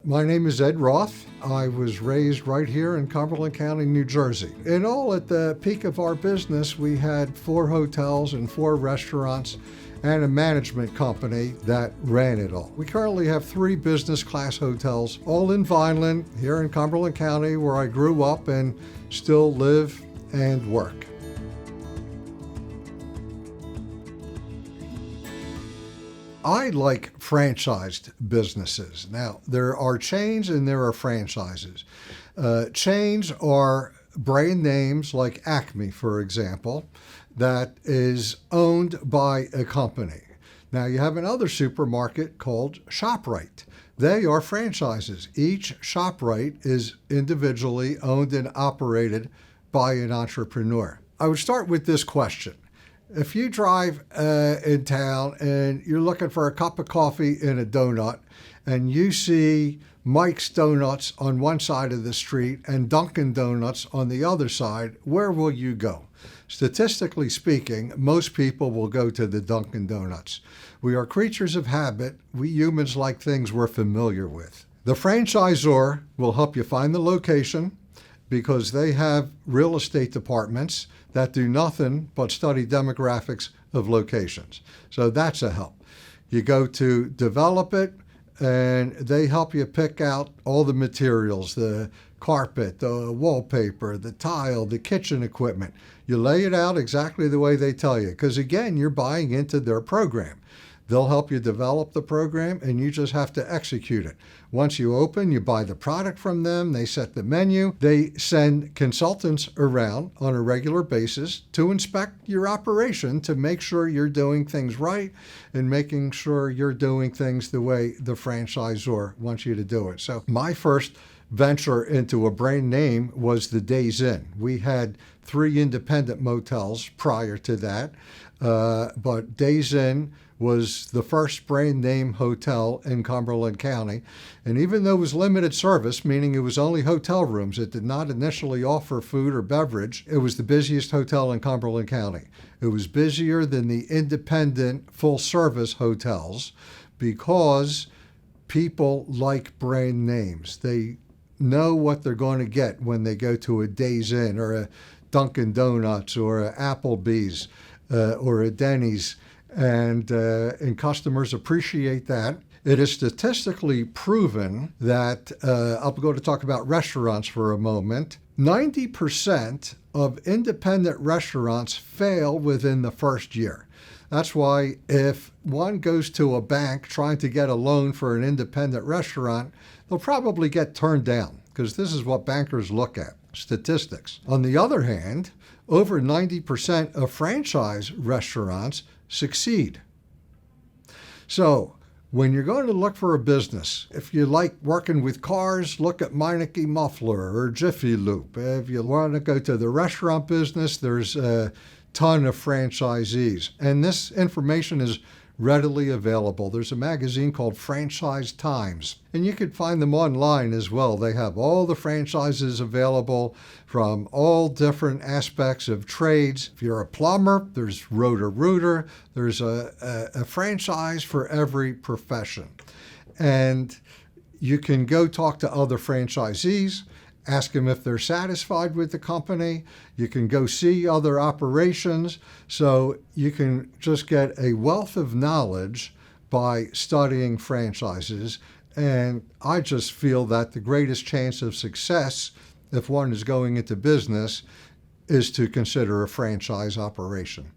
My name is Ed Roth. I was raised right here in Cumberland County, New Jersey. In all, at the peak of our business, we had 4 hotels and 4 restaurants and a management company that ran it all. We currently have 3 business class hotels, all in Vineland, here in Cumberland County, where I grew up and still live and work. I like franchised businesses. Now, there are chains and there are franchises. Chains are brand names like Acme, for example, that is owned by a company. Now, you have another supermarket called ShopRite. They are franchises. Each ShopRite is individually owned and operated by an entrepreneur. I would start with this question. If you drive in town and you're looking for a cup of coffee and a donut, and you see Mike's Donuts on one side of the street and Dunkin' Donuts on the other side, where will you go? Statistically speaking, most people will go to the Dunkin' Donuts. We are creatures of habit. We humans like things we're familiar with. The franchisor will help you find the location because they have real estate departments that do nothing but study demographics of locations. So that's a help. You go to develop it, and they help you pick out all the materials, the carpet, the wallpaper, the tile, the kitchen equipment. You lay it out exactly the way they tell you, because again, you're buying into their program. They'll help you develop the program, and you just have to execute it. Once you open, you buy the product from them. They set the menu. They send consultants around on a regular basis to inspect your operation to make sure you're doing things right and making sure you're doing things the way the franchisor wants you to do it. So my first venture into a brand name was the Days Inn. We had 3 independent motels prior to that, but Days Inn was the first brand name hotel in Cumberland County. And even though it was limited service, meaning it was only hotel rooms, it did not initially offer food or beverage, it was the busiest hotel in Cumberland County. It was busier than the independent full-service hotels because people like brand names. They know what they're going to get when they go to a Days Inn or a Dunkin' Donuts or a Applebee's or a Denny's. And customers appreciate that. It is statistically proven that, I'll go to talk about restaurants for a moment, 90% of independent restaurants fail within the first year. That's why if one goes to a bank trying to get a loan for an independent restaurant, they'll probably get turned down because this is what bankers look at, statistics. On the other hand, over 90% of franchise restaurants succeed. So when you're going to look for a business, if you like working with cars, look at Meineke Muffler or Jiffy Lube. If you want to go to the restaurant business, there's a ton of franchisees. And this information is readily available. There's a magazine called Franchise Times, and you can find them online as well. They have all the franchises available from all different aspects of trades. If you're a plumber, there's Roto-Rooter. There's a franchise for every profession. And you can go talk to other franchisees, ask them if they're satisfied with the company. You can go see other operations. So you can just get a wealth of knowledge by studying franchises. And I just feel that the greatest chance of success, if one is going into business, is to consider a franchise operation.